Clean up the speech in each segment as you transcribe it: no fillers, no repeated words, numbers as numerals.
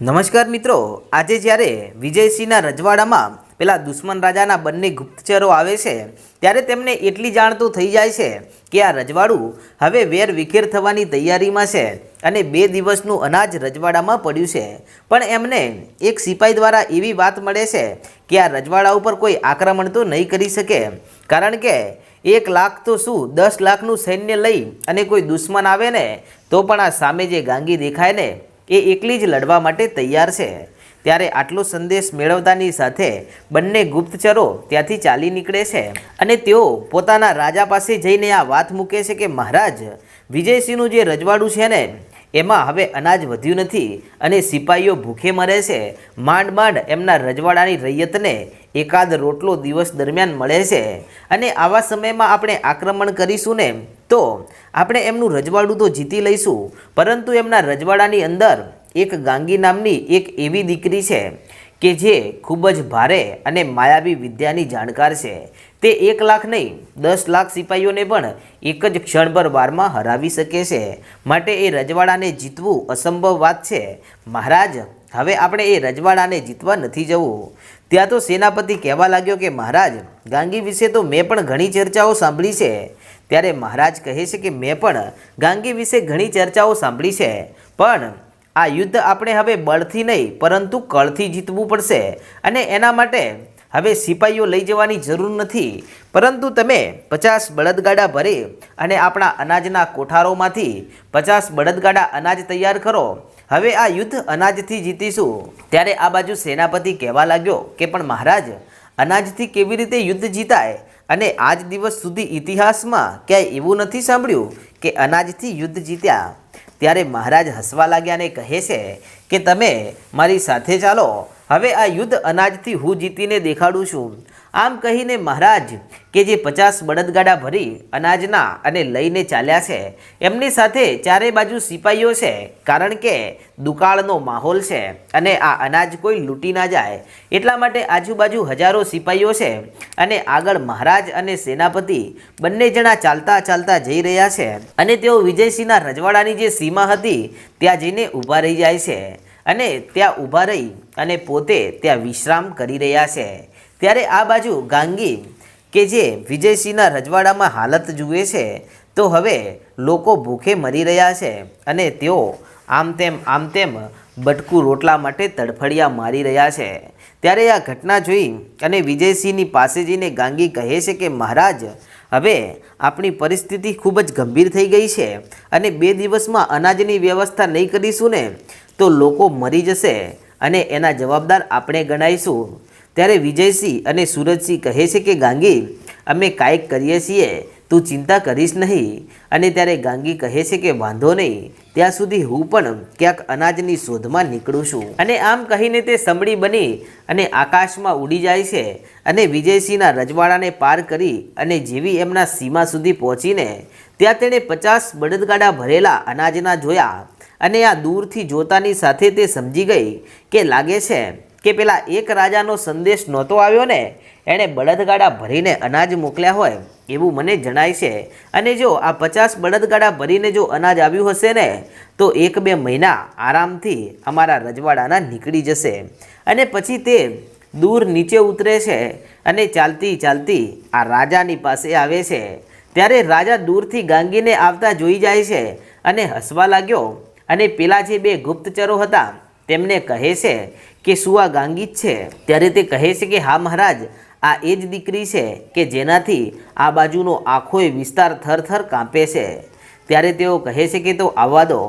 નમસ્કાર મિત્રો, આજે જ્યારે વિજયસિંહના રજવાડામાં પેલા દુશ્મન રાજાના બંને ગુપ્તચરો આવે છે ત્યારે તેમને એટલી જાણ તો થઈ જાય છે કે આ રજવાડું હવે વેર વિખેર થવાની તૈયારીમાં છે અને 2 દિવસનું અનાજ રજવાડામાં પડ્યું છે। પણ એમને એક સિપાઈ દ્વારા એવી વાત મળે છે કે આ રજવાડા ઉપર કોઈ આક્રમણ તો નહીં કરી શકે, કારણ કે 1 લાખ તો શું 10 લાખનું સૈન્ય લઈ અને કોઈ દુશ્મન આવે ને તો પણ આ સામે જે ગાંગી દેખાય ને એ એકલી જ લડવા માટે તૈયાર છે। ત્યારે આટલો સંદેશ મેળવતાની સાથે બંને ગુપ્તચરો ત્યાંથી ચાલી નીકળે છે અને તેઓ પોતાના રાજા પાસે જઈને આ વાત મૂકે છે કે મહારાજ, વિજયસિંહનું જે રજવાડું છે ને એમાં હવે અનાજ વધ્યું નથી અને સિપાહીઓ ભૂખે મરે છે। માંડ માંડ એમના રજવાડાની રૈયતને એકાદ રોટલો દિવસ દરમિયાન મળે છે અને આવા સમયમાં આપણે આક્રમણ કરીશું ને તો આપણે એમનું રજવાડું તો જીતી લઈશું, પરંતુ એમના રજવાડાની અંદર એક ગાંગી નામની એક એવી દીકરી છે કે જે ખૂબ જ ભારે અને માયાવી વિદ્યાની જાણકાર છે। તે 1 લાખ નહીં 10 લાખ સિપાહીઓને પણ એક જ ક્ષણભર વારમાં હરાવી શકે છે, માટે એ રજવાડાને જીતવું અસંભવ વાત છે। મહારાજ, હવે આપણે એ રજવાડાને જીતવા નથી જવું। ત્યાં તો સેનાપતિ કહેવા લાગ્યો કે મહારાજ, ગાંગી વિશે તો મેં પણ ઘણી ચર્ચાઓ સાંભળી છે। ત્યારે મહારાજ કહે છે કે મેં પણ ગાંગી વિશે ઘણી ચર્ચાઓ સાંભળી છે, પણ આ યુદ્ધ આપણે હવે બળથી નહીં પરંતુ કળથી જીતવું પડશે અને એના માટે હવે સિપાહીઓ લઈ જવાની જરૂર નથી, પરંતુ તમે 50 બળદગાડા ભરી અને આપણા અનાજના કોઠારોમાંથી 50 બળદગાડા અનાજ તૈયાર કરો। હવે આ યુદ્ધ અનાજથી જીતીશું। ત્યારે આ બાજુ સેનાપતિ કહેવા લાગ્યો કે પણ મહારાજ, અનાજથી કેવી રીતે યુદ્ધ જીતાય અને આજ દિવસ સુધી ઇતિહાસમાં ક્યાંય એવું નથી સાંભળ્યું કે અનાજથી યુદ્ધ જીત્યા। ત્યારે મહારાજ હસવા લાગ્યા અને કહે છે કે તમે મારી સાથે ચાલો, હવે આ યુદ્ધ અનાજથી હું જીતીને દેખાડું છું। આમ કહીને મહારાજ કે જે 50 બળદગાડા ભરી અનાજના અને લઈને ચાલ્યા છે એમની સાથે ચારે બાજુ સિપાહીઓ છે, કારણ કે દુકાળનો માહોલ છે અને આ અનાજ કોઈ લૂંટી ના જાય એટલા માટે આજુબાજુ હજારો સિપાહીઓ છે અને આગળ મહારાજ અને સેનાપતિ બંને જણા ચાલતા ચાલતા જઈ રહ્યા છે અને તેઓ વિજયસિંહના રજવાડાની જે સીમા હતી ત્યાં જઈને ઊભા રહી જાય છે અને ત્યાં ઊભા રહી અને પોતે ત્યાં વિશ્રામ કરી રહ્યા છે। ત્યારે આ બાજુ ગાંગી કે જે વિજયસિંહના રજવાડામાં હાલત જુએ છે તો હવે લોકો ભૂખે મરી રહ્યા છે અને તેઓ આમ તેમ બટકું રોટલા માટે તડફડિયા મારી રહ્યા છે। ત્યારે આ ઘટના જોઈ અને વિજયસિંહની પાસે જઈને ગાંગી કહે છે કે મહારાજ, હવે આપણી પરિસ્થિતિ ખૂબ જ ગંભીર થઈ ગઈ છે અને 2 દિવસમાં અનાજની વ્યવસ્થા નહીં કરીશું ને તો લોકો મરી જશે અને એના જવાબદાર આપણે ગણાઈશું। ત્યારે વિજયસિંહ અને સુરજસિંહ કહે છે કે ગાંગી, અમે કાંઈક કરીએ છીએ, તું ચિંતા કરીશ નહીં। અને ત્યારે ગાંગી કહે છે કે વાંધો નહીં, ત્યાં સુધી હું પણ ક્યાંક અનાજની શોધમાં નીકળું છું। અને આમ કહીને તે સંભળી બની અને આકાશમાં ઉડી જાય છે અને વિજયસિંહના રજવાડાને પાર કરી અને જેવી એમના સીમા સુધી પહોંચીને ત્યાં તેણે 50 બળદગાડા ભરેલા અનાજના જોયા અને આ દૂરથી જોતાની સાથે તે સમજી ગઈ કે લાગે છે કે પેલા એક રાજાનો સંદેશ નહોતો આવ્યો ને, એણે બળદગાડા ભરીને અનાજ મોકલ્યા હોય એવું મને જણાય છે। અને જો આ 50 બળદગાડા ભરીને જો અનાજ આવ્યું હશે ને તો 1-2 મહિના આરામથી અમારા રજવાડાના નીકળી જશે। અને પછી તે દૂર નીચે ઉતરે છે અને ચાલતી ચાલતી આ રાજાની પાસે આવે છે। ત્યારે રાજા દૂરથી ગાંગીને આવતા જોઈ જાય છે અને હસવા લાગ્યો અને પેલા જે 2 ગુપ્તચરો હતા તેમને કહે છે કે શું આ ગાંગી જ છે? ત્યારે તે કહે છે કે હા મહારાજ, આ એ જ દીકરી છે કે જેનાથી આ બાજુનો આખોય વિસ્તાર થરથર કાંપે છે। ત્યારે તેઓ કહે છે કે તો આવવા દો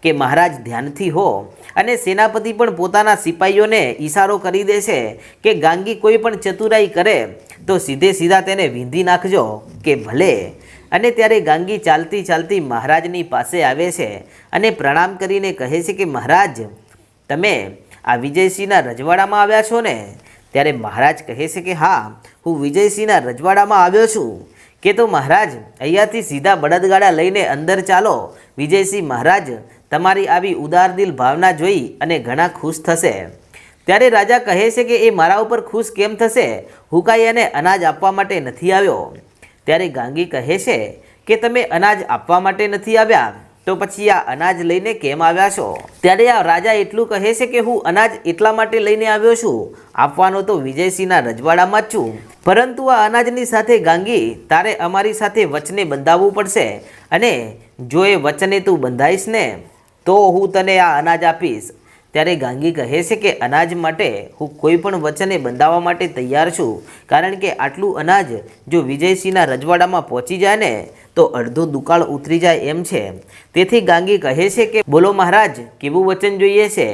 કે મહારાજ ધ્યાનથી હો। અને સેનાપતિ પણ પોતાના સિપાહીઓને ઈશારો કરી દે છે કે ગાંગી કોઈ પણ ચતુરાઈ કરે તો સીધે સીધા તેને વીંધી નાખજો કે ભલે। અને ત્યારે ગાંગી ચાલતી ચાલતી મહારાજની પાસે આવે છે અને પ્રણામ કરીને કહે છે કે મહારાજ, તમે આ વિજયસિંહના રજવાડામાં આવ્યા છો ને? ત્યારે મહારાજ કહે છે કે હા, હું વિજયસિંહના રજવાડામાં આવ્યો છું। કે તો મહારાજ, અહીંયાથી સીધા બળદગાડા લઈને અંદર ચાલો, વિજયસિંહ મહારાજ તમારી આવી ઉદારદિલ ભાવના જોઈ અને ઘણા ખુશ થશે। ત્યારે રાજા કહે છે કે એ મારા ઉપર ખુશ કેમ થશે? હું કાંઈ એને અનાજ આપવા માટે નથી આવ્યો। ત્યારે ગાંગી કહે છે કે તમે અનાજ આપવા માટે નથી આવ્યા, તો પછી આ અનાજ લઈને કેમ આવ્યા છો? ત્યારે આ રાજા એટલું કહે છે કે હું અનાજ એટલા માટે લઈને આવ્યો છું, આપવાનો તો વિજયસિંહના રજવાડામાં જ છું, પરંતુ આ અનાજની સાથે ગાંગી તારે અમારી સાથે વચને બંધાવવું પડશે, અને જો એ વચને તું બંધાઈશ ને તો હું તને આ અનાજ આપીશ. ત્યારે ગાંગી કહે છે કે અનાજ માટે હું કોઈ પણ વચને બંધાવવા માટે તૈયાર છું, કારણ કે આટલું અનાજ જો વિજયસિંહના રજવાડામાં પહોંચી જાય ને તો અડધો દુકાળ ઉતરી જાય એમ છે. તેથી ગાંગી કહે છે કે બોલો મહારાજ, કેવું વચન જોઈએ છે?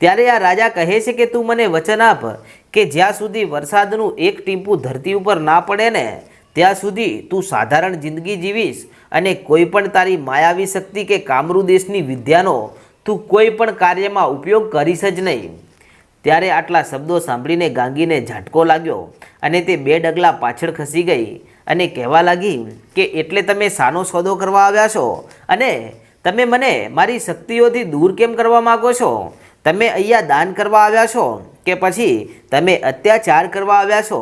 ત્યારે આ રાજા કહે છે કે તું મને વચન આપ કે જ્યાં સુધી વરસાદનું એક ટીપું ધરતી ઉપર ના પડે ને ત્યાં સુધી તું સાધારણ જિંદગી જીવીશ, અને કોઈ પણ તારી માયાવી શક્તિ કે કામરૂ દેશની વિદ્યાનો તું કોઈ પણ કાર્યમાં ઉપયોગ કરીશ જ નહીં. ત્યારે આટલા શબ્દો સાંભળીને ગાંગીને ઝાટકો લાગ્યો, અને તે 2 ડગલા પાછળ ખસી ગઈ અને કહેવા લાગી કે એટલે તમે શાનો સોદો કરવા આવ્યા છો, અને તમે મને મારી શક્તિઓથી દૂર કેમ કરવા માગો છો? તમે અહીંયા દાન કરવા આવ્યા છો કે પછી તમે અત્યાચાર કરવા આવ્યા છો?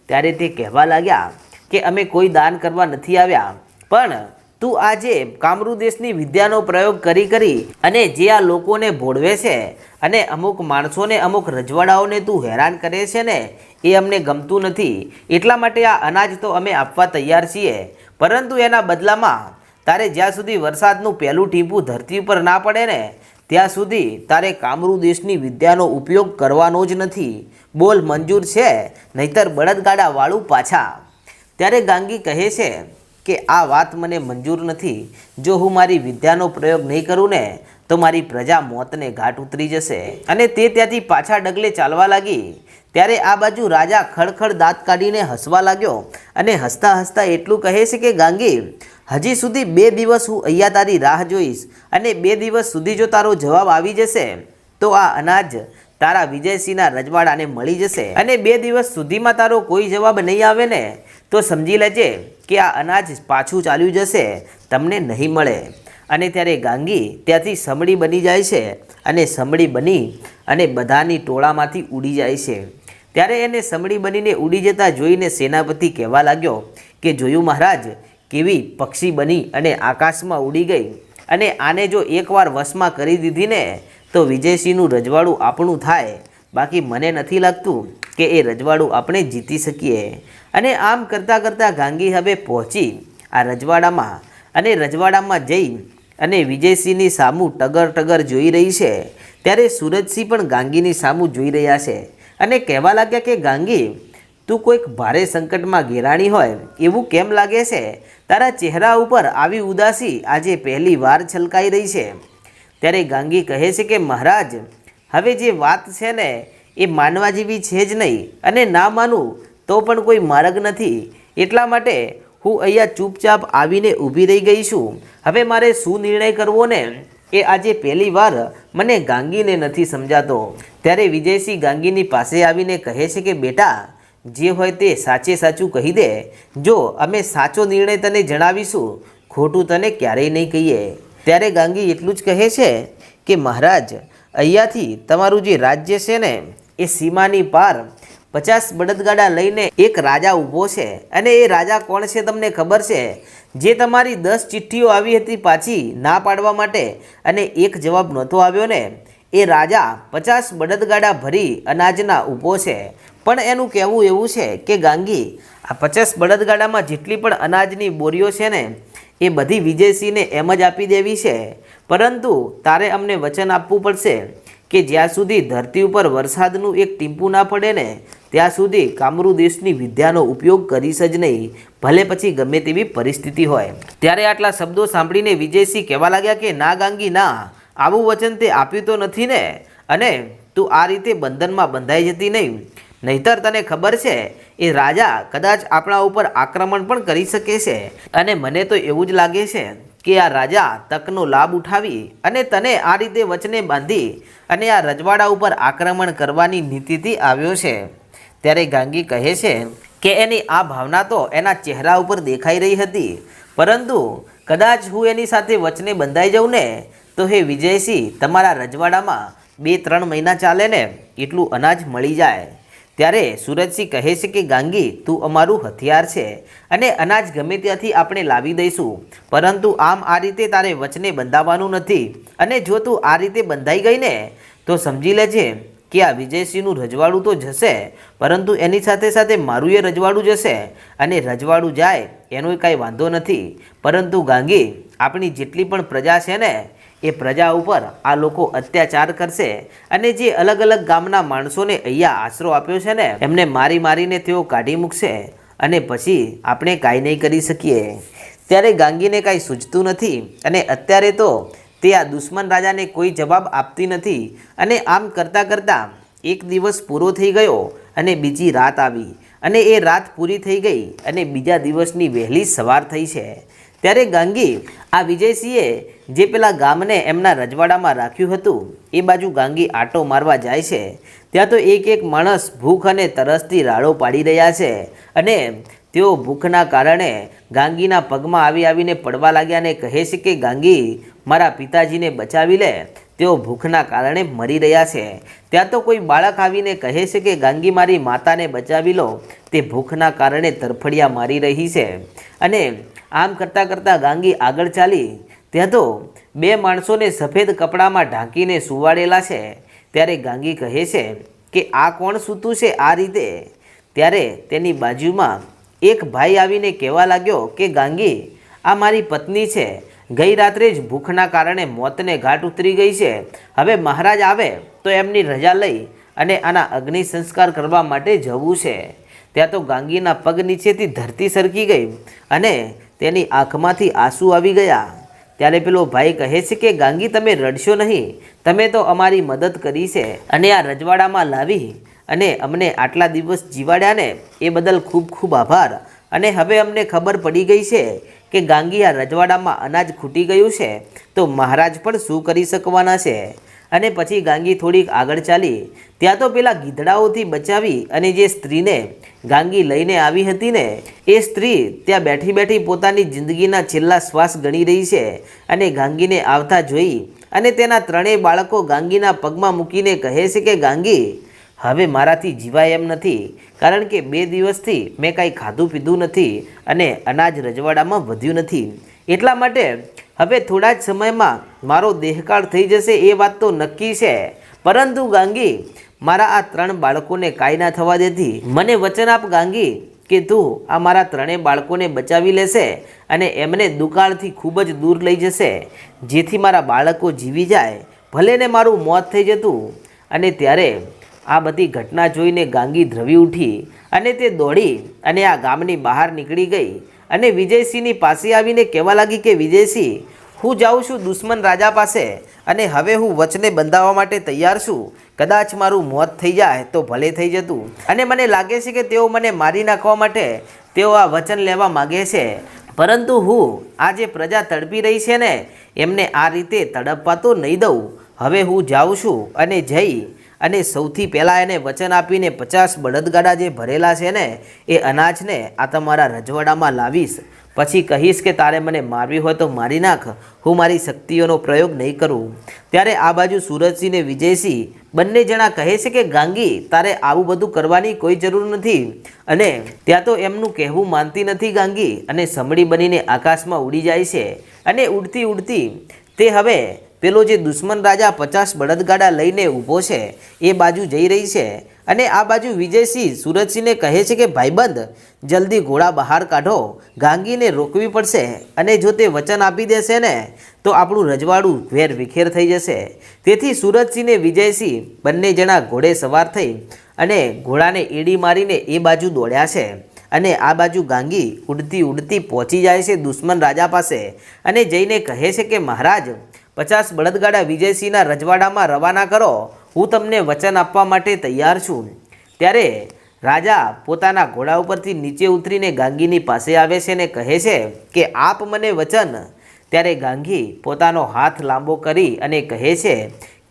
ત્યારે તે કહેવા લાગ્યા કે અમે કોઈ દાન કરવા નથી આવ્યા, પણ તું આજે કામરૂ દેશની વિદ્યાનો પ્રયોગ કરી અને જે આ લોકોને ભોળવે છે અને અમુક માણસોને અમુક રજવાડાઓને તું હેરાન કરે છે ને એ અમને ગમતું નથી. એટલા માટે આ અનાજ તો અમે આપવા તૈયાર છીએ, પરંતુ એના બદલામાં તારે જ્યાં સુધી વરસાદનું પહેલું ટીપું ધરતી ઉપર ના પડે ને ત્યાં સુધી તારે કામરૂ દેશની વિદ્યાનો ઉપયોગ કરવાનો જ નથી. બોલ મંજૂર છે, નહીતર બળદગાડા વાળું પાછા. ત્યારે ગાંગી કહે છે કે આ વાત મને મંજૂર નથી. જો હું મારી વિદ્યાનો પ્રયોગ નહીં કરું ને તો મારી પ્રજા મોતને ઘાટ ઉતરી જશે. અને તે ત્યાંથી પાછા ડગલે ચાલવા લાગી. ત્યારે આ બાજુ રાજા ખડખડ દાંત કાઢીને હસવા લાગ્યો, અને હસતા હસતા એટલું કહે છે કે ગાંગી, હજી સુધી 2 દિવસ હું અહીંયા તારી રાહ જોઈશ, અને 2 દિવસ સુધી જો તારો જવાબ આવી જશે તો આ અનાજ તારા વિજયસિંહના રજવાડાને મળી જશે, અને 2 દિવસ સુધીમાં તારો કોઈ જવાબ નહીં આવે ને તો સમજી લેજે કે આ અનાજ પાછું ચાલ્યું જશે, તમને નહીં મળે. અને ત્યારે ગાંગી ત્યાંથી સમડી બની જાય છે, અને સમડી બની અને બધાની ટોળામાંથી ઉડી જાય છે. ત્યારે એને સમડી બનીને ઉડી જતા જોઈને સેનાપતિ કહેવા લાગ્યો કે જોયું મહારાજ, કેવી પક્ષી બની અને આકાશમાં ઉડી ગઈ, અને આને જો એકવાર વશમાં કરી દીધી ને તો વિજયસિંહનું રજવાડું આપણું થાય, બાકી મને નથી લાગતું કે એ રજવાડું આપણે જીતી શકીએ. અને આમ કરતાં કરતાં ગાંગી હવે પહોંચી આ રજવાડામાં, અને રજવાડામાં જઈ અને વિજયસિંહની સામું ટગર જોઈ રહી છે. ત્યારે સુરજસિંહ પણ ગાંગીની સામું જોઈ રહ્યા છે, અને કહેવા લાગ્યા કે ગાંગી, તું કોઈક ભારે સંકટમાં ઘેરાણી હોય એવું કેમ લાગે છે? તારા ચહેરા ઉપર આવી ઉદાસી આજે પહેલી વાર છલકાઈ રહી છે. ત્યારે ગાંગી કહે છે કે મહારાજ, હવે જે વાત છે ને એ માનવા જેવી છે જ નહીં, અને ના માનું તો પણ કોઈ માર્ગ નથી. એટલા માટે હું અહીંયા ચૂપચાપ આવીને ઊભી રહી ગઈ છું. હવે મારે શું નિર્ણય કરવો ને એ આજે પહેલી વાર મને ગાંગીને નથી સમજાતો. ત્યારે વિજયસિંહ ગાંગીની પાસે આવીને કહે છે કે બેટા, જે હોય તે સાચે સાચું કહી દે. જો અમે સાચો નિર્ણય તને જણાવીશું, ખોટું તને ક્યારેય નહીં કહીએ. ત્યારે ગાંગી એટલું જ કહે છે કે મહારાજ, અહીંયાથી તમારું જે રાજ્ય છે ને એ સીમાની પાર 50 બળદગાડા લઈને એક રાજા ઊભો છે, અને એ રાજા કોણ છે તમને ખબર છે? જે તમારી 10 ચિઠ્ઠીઓ આવી હતી પાછી ના પાડવા માટે, અને એક જવાબ નહોતો આવ્યો ને, એ રાજા 50 બળદગાડા ભરી અનાજના ઊભો છે. પણ એનું કહેવું એવું છે કે ગાંગી, આ 50 બળદગાડામાં જેટલી પણ અનાજની બોરીઓ છે ને એ બધી વિજયસિંહને એમ જ આપી દેવી છે, પરંતુ તારે અમને વચન આપવું પડશે કે જ્યાં સુધી ધરતી ઉપર વરસાદનું એક ટીપું ના પડે ને ત્યાં સુધી કામરૂ દેશની વિદ્યાનો ઉપયોગ કરીશ જ નહીં, ભલે પછી ગમે તેવી પરિસ્થિતિ હોય. ત્યારે આટલા શબ્દો સાંભળીને વિજયસિંહ કહેવા લાગ્યા કે ના ગાંગી ના, આવું વચન તે આપ્યું તો નથી ને, અને તું આ રીતે બંધનમાં બંધાઈ જતી નહીં, નહીતર તને ખબર છે એ રાજા કદાચ આપણા ઉપર આક્રમણ પણ કરી શકે છે. અને મને તો એવું જ લાગે છે કે આ રાજા તકનો લાભ ઉઠાવી અને તને આ રીતે વચને બાંધી અને આ રજવાડા ઉપર આક્રમણ કરવાની નીતિથી આવ્યો છે. ત્યારે ગાંગી કહે છે કે એની આ ભાવના તો એના ચહેરા ઉપર દેખાઈ રહી હતી, પરંતુ કદાચ હું એની સાથે વચને બંધાઈ જાઉં ને તો હે વિજયસિંહ, તમારા રજવાડામાં 2-3 મહિના ચાલે ને એટલું અનાજ મળી જાય. ત્યારે સુરજસિંહ કહે છે કે ગાંગી તું અમારું હથિયાર છે અને અનાજ ગમે ત્યાંથી આપણે લાવી દઈશું, પરંતુ આમ આ રીતે તારે વચને બંધાવવાનું નથી, અને જો તું આ રીતે બંધાઈ ગઈ ને તો સમજી લેજે કે આ વિજયસિંહનું રજવાડું તો જશે, પરંતુ એની સાથે સાથે મારું એ રજવાડું જશે, અને રજવાડું જાય એનો કાંઈ વાંધો નથી, પરંતુ ગાંગી આપણી જેટલી પણ પ્રજા છે ને એ પ્રજા ઉપર આ લોકો અત્યાચાર કરશે, અને જે અલગ અલગ ગામના માણસોને અહીંયા આશરો આપ્યો છે ને એમને મારી મારીને તેઓ કાઢી મૂકશે, અને પછી આપણે કાંઈ નહીં કરી શકીએ. ત્યારે ગાંગીને કાંઈ સૂઝતું નથી, અને અત્યારે તો તે આ દુશ્મન રાજાને કોઈ જવાબ આપતી નથી, અને આમ કરતાં કરતાં એક દિવસ પૂરો થઈ ગયો અને બીજી રાત આવી, અને એ રાત પૂરી થઈ ગઈ અને બીજા દિવસની વહેલી સવાર થઈ છે. ત્યારે ગાંગી આ વિજયસિંહે જે પેલા ગામને એમના રજવાડામાં રાખ્યું હતું એ બાજુ ગાંગી આટો મારવા જાય છે. ત્યાં તો એક એક માણસ ભૂખ અને તરસથી રાડો પાડી રહ્યા છે, અને તેઓ ભૂખના કારણે ગાંગીના પગમાં આવીને પડવા લાગ્યા અને કહે છે કે ગાંગી મારા પિતાજીને બચાવી લે, તેઓ ભૂખના કારણે મરી રહ્યા છે. ત્યાં તો કોઈ બાળક આવીને કહે છે કે ગાંગી મારી માતાને બચાવી લો, તે ભૂખના કારણે તરફડિયા મારી રહી છે. અને આમ કરતાં કરતાં ગાંગી આગળ ચાલી, ત્યાં તો બે માણસોને સફેદ કપડામાં ઢાંકીને સુવાડેલા છે. ત્યારે ગાંગી કહે છે કે આ કોણ સૂતું છે આ રીતે? ત્યારે તેની બાજુમાં એક ભાઈ આવીને કહેવા લાગ્યો કે ગાંગી આ મારી પત્ની છે, ગઈ રાત્રે જ ભૂખના કારણે મોતને ઘાટ ઉતરી ગઈ છે, હવે મહારાજ આવે તો એમની રજા લઈ અને આના અગ્નિ સંસ્કાર કરવા માટે જવું છે. ત્યાં તો ગાંગીના પગ નીચેથી ધરતી સરકી ગઈ અને તેની આંખમાંથી આંસુ આવી ગયા. ત્યારે પેલો ભાઈ કહે છે કે ગાંગી તમે રડશો નહીં, તમે તો અમારી મદદ કરી છે અને આ રજવાડામાં લાવી અને અમને આટલા દિવસ જીવાડ્યા ને એ બદલ ખૂબ ખૂબ આભાર. અને હવે અમને ખબર પડી ગઈ છે કે ગાંગી આ રજવાડામાં અનાજ ખૂટી ગયું છે તો મહારાજ પણ શું કરી શકવાના છે. અને પછી ગાંગી થોડીક આગળ ચાલી, ત્યાં તો પેલા ગીધડાઓથી બચાવી અને જે સ્ત્રીને ગાંગી લઈને આવી હતી ને એ સ્ત્રી ત્યાં બેઠી બેઠી પોતાની જિંદગીના છેલ્લા શ્વાસ ગણી રહી છે, અને ગાંગીને આવતા જોઈ અને તેના ત્રણેય બાળકો ગાંગીના પગમાં મૂકીને કહે છે કે ગાંગી હવે મારાથી જીવાય એમ નથી, કારણ કે 2 દિવસથી મેં કાંઈ ખાધું પીધું નથી અને અનાજ રજવાડામાં વધ્યું નથી, એટલા માટે હવે થોડા જ સમયમાં મારો દેહકાળ થઈ જશે એ વાત તો નક્કી છે, પરંતુ ગાંગી મારા આ 3 બાળકોને કાંઈ ના થવા દેતી, મને વચન આપ ગાંગી કે તું આ મારા 3 બાળકોને બચાવી લેશે અને એમને દુકાળથી ખૂબ જ દૂર લઈ જશે, જેથી મારા બાળકો જીવી જાય, ભલે ને મારું મોત થઈ જતું. અને ત્યારે આ બધી ઘટના જોઈને ગાંગી ધ્રવી ઉઠી અને તે દોડી અને આ ગામની બહાર નીકળી ગઈ અને વિજયસિંહની પાસે આવીને કહેવા લાગી કે વિજયસિંહ હું જાઉં છું દુશ્મન રાજા પાસે, અને હવે હું વચને બંધાવવા માટે તૈયાર છું, કદાચ મારું મોત થઈ જાય તો ભલે થઈ જતું, અને મને લાગે છે કે તેઓ મને મારી નાખવા માટે તેઓ આ વચન લેવા માગે છે, પરંતુ હું આ જે પ્રજા તડપી રહી છે ને એમને આ રીતે તડપવા તો નહીં દઉં. હવે હું જાઉં છું અને જઈ અને સૌથી પહેલાં એને વચન આપીને 50 બળદગાડા જે ભરેલા છે ને એ અનાજને આ તમારા રજવાડામાં લાવીશ, પછી કહીશ કે તારે મને મારવી હોય તો મારી નાખ, હું મારી શક્તિઓનો પ્રયોગ નહીં કરું. ત્યારે આ બાજુ સુરજસિંહ ને વિજયસિંહ બંને જણા કહે છે કે ગાંગી તારે આવું બધું કરવાની કોઈ જરૂર નથી, અને ત્યાં તો એમનું કહેવું માનતી નથી ગાંગી, અને સમડી બનીને આકાશમાં ઉડી જાય છે. અને ઉડતી ઉડતી તે હવે પેલો જે દુશ્મન રાજા 50 બળદગાડા લઈને ઊભો છે એ બાજુ જઈ રહી છે. અને આ બાજુ વિજયસિંહ સુરજસિંહને કહે છે કે ભાઈબંધ જલ્દી ઘોડા બહાર કાઢો, ગાંગીને રોકવી પડશે, અને જો તે વચન આપી દેશે ને તો આપણું રજવાડું વેર વિખેર થઈ જશે. તેથી સુરજસિંહ ને વિજયસિંહ બંને જણા ઘોડે સવાર થઈ અને ઘોડાને એડી મારીને એ બાજુ દોડ્યા છે. અને આ બાજુ ગાંગી ઉડતી ઉડતી પહોંચી જાય છે દુશ્મન રાજા પાસે અને જઈને કહે છે કે મહારાજ 50 બળદગાડા વિજયસિંહના રજવાડામાં રવાના કરો, હું તમને વચન આપવા માટે તૈયાર છું. ત્યારે રાજા પોતાના ઘોડા ઉપરથી નીચે ઉતરીને ગાંગીની પાસે આવે છે અને કહે છે કે આપ મને વચન. ત્યારે ગાંગી પોતાનો હાથ લાંબો કરી અને કહે છે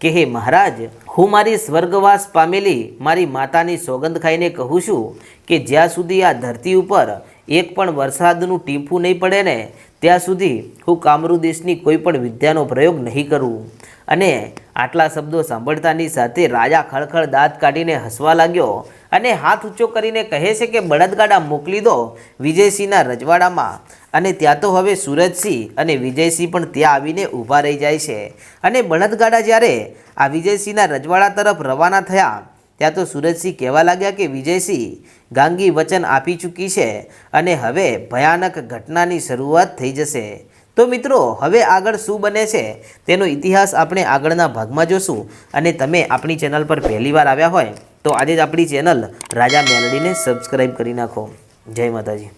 કે હે મહારાજ, હું મારી સ્વર્ગવાસ પામેલી મારી માતાની સોગંદ ખાઈને કહું છું કે જ્યાં સુધી આ ધરતી ઉપર એક પણ વરસાદનું ટીપું નહીં પડે ને ત્યાં સુધી હું કામરૂ દેશની કોઈ પણ વિદ્યાનો પ્રયોગ નહીં કરું. અને આટલા શબ્દો સાંભળતાની સાથે રાજા ખળખળ દાંત કાઢીને હસવા લાગ્યો અને હાથ ઊંચો કરીને કહે છે કે બળદગાડા મોકલી દો વિજયસિંહના રજવાડામાં. અને ત્યાં તો હવે સુરજસિંહ અને વિજયસિંહ પણ ત્યાં આવીને ઊભા રહી જાય છે. અને બળદગાડા જ્યારે આ વિજયસિંહના રજવાડા તરફ રવાના થયા ત્યાં તો સુરજસિંહ કહેવા લાગ્યા કે વિજયસિંહ ગાંગી વચન આપી ચૂકી છે અને હવે ભયાનક ઘટનાની શરૂઆત થઈ જશે. તો મિત્રો હવે આગળ શું બને છે તેનો ઇતિહાસ આપણે આગળના ભાગમાં જોશું. અને તમે આપણી ચેનલ પર પહેલીવાર આવ્યા હોય તો આજે જ આપણી ચેનલ રાજા મેલડીને સબસ્ક્રાઈબ કરી નાખો. જય માતાજી.